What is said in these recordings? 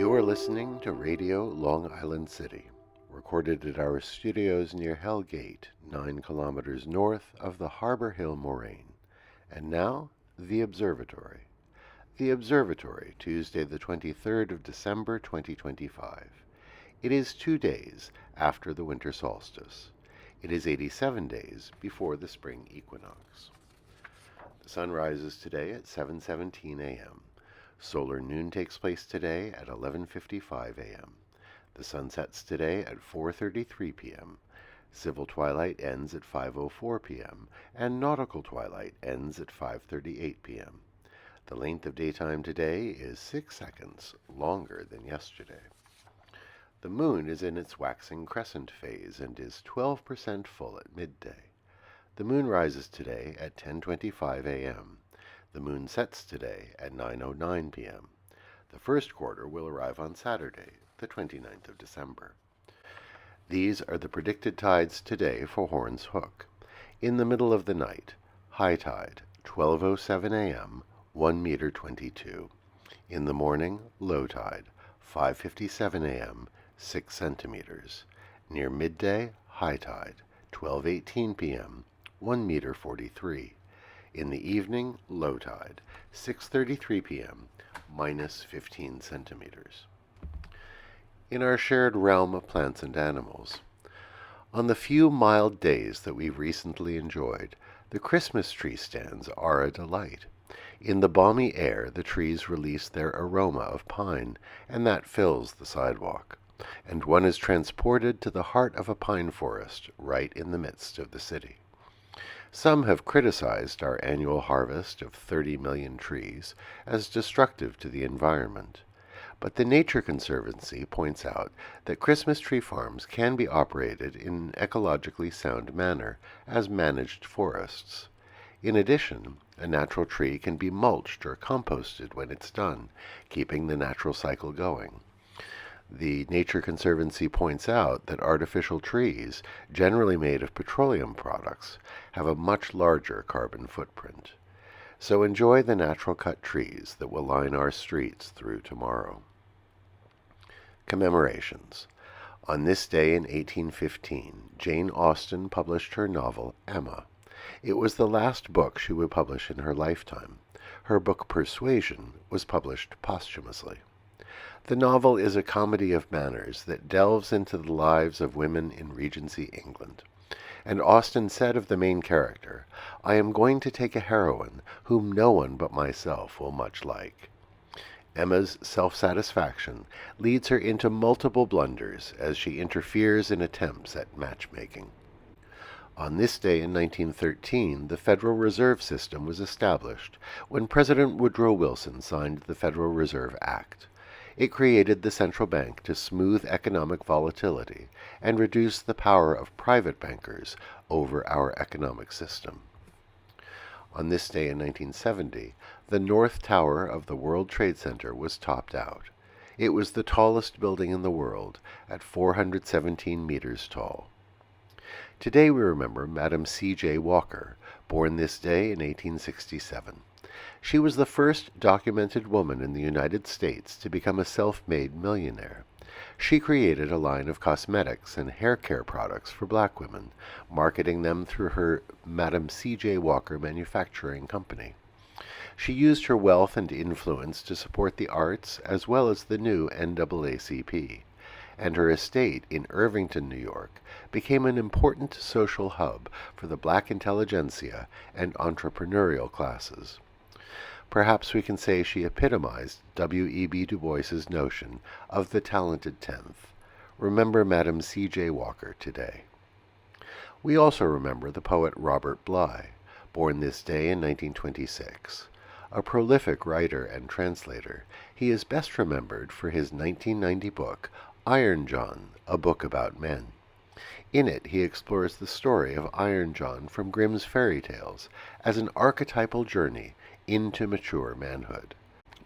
You are listening to Radio Long Island City, recorded at our studios near Hell Gate, 9 kilometers north of the Harbor Hill Moraine. And now, the Observatory. The Observatory, Tuesday the 23rd of December 2025. It is 2 days after the winter solstice. It is 87 days before the spring equinox. The sun rises today at 7:17 a.m. Solar noon takes place today at 11:55 a.m. The sun sets today at 4:33 p.m. Civil twilight ends at 5:04 p.m. and nautical twilight ends at 5:38 p.m. The length of daytime today is 6 seconds longer than yesterday. The moon is in its waxing crescent phase and is 12% full at midday. The moon rises today at 10:25 a.m. The moon sets today at 9:09 p.m. The first quarter will arrive on Saturday, the 29th of December. These are the predicted tides today for Horns Hook. In the middle of the night, high tide, 12:07 a.m., 1 meter 22. In the morning, low tide, 5:57 a.m., 6 centimeters. Near midday, high tide, 12:18 p.m., 1 meter 43. In the evening, low tide, 6:33 p.m., minus 15 centimeters. In our shared realm of plants and animals, on the few mild days that we've recently enjoyed, the Christmas tree stands are a delight. In the balmy air, the trees release their aroma of pine, and that fills the sidewalk, and one is transported to the heart of a pine forest right in the midst of the city. Some have criticized our annual harvest of 30 million trees as destructive to the environment, but the Nature Conservancy points out that Christmas tree farms can be operated in an ecologically sound manner as managed forests. In addition, a natural tree can be mulched or composted when it's done, keeping the natural cycle going. The Nature Conservancy points out that artificial trees, generally made of petroleum products, have a much larger carbon footprint. So enjoy the natural cut trees that will line our streets through tomorrow. Commemorations. On this day in 1815, Jane Austen published her novel Emma. It was the last book she would publish in her lifetime. Her book Persuasion was published posthumously. The novel is a comedy of manners that delves into the lives of women in Regency England. And Austen said of the main character, "I am going to take a heroine whom no one but myself will much like." Emma's self-satisfaction leads her into multiple blunders as she interferes in attempts at matchmaking. On this day in 1913, the Federal Reserve System was established when President Woodrow Wilson signed the Federal Reserve Act. It created the central bank to smooth economic volatility and reduce the power of private bankers over our economic system. On this day in 1970, the North Tower of the World Trade Center was topped out. It was the tallest building in the world, at 417 meters tall. Today we remember Madam C.J. Walker, born this day in 1867. She was the first documented woman in the United States to become a self-made millionaire. She created a line of cosmetics and hair care products for black women, marketing them through her Madam C.J. Walker Manufacturing Company. She used her wealth and influence to support the arts as well as the new NAACP, and her estate in Irvington, New York, became an important social hub for the black intelligentsia and entrepreneurial classes. Perhaps we can say she epitomized W.E.B. Du Bois's notion of the talented tenth. Remember Madam C.J. Walker today. We also remember the poet Robert Bly, born this day in 1926. A prolific writer and translator, he is best remembered for his 1990 book, Iron John, a book about men. In it, he explores the story of Iron John from Grimm's fairy tales as an archetypal journey into mature manhood.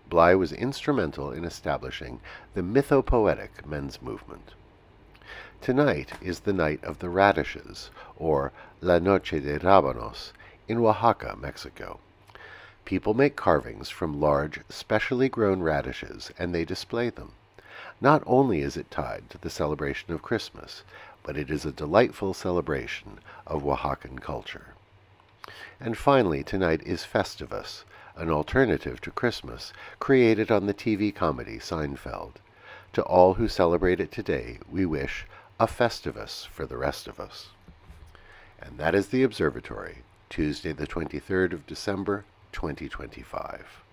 Bly was instrumental in establishing the mythopoetic men's movement. Tonight is the Night of the Radishes, or La Noche de Rábanos, in Oaxaca, Mexico. People make carvings from large, specially grown radishes, and they display them. Not only is it tied to the celebration of Christmas, but it is a delightful celebration of Oaxacan culture. And finally, tonight is Festivus, an alternative to Christmas, created on the TV comedy Seinfeld. To all who celebrate it today, we wish a Festivus for the rest of us. And that is the Observatory, Tuesday the 23rd of December, 2025.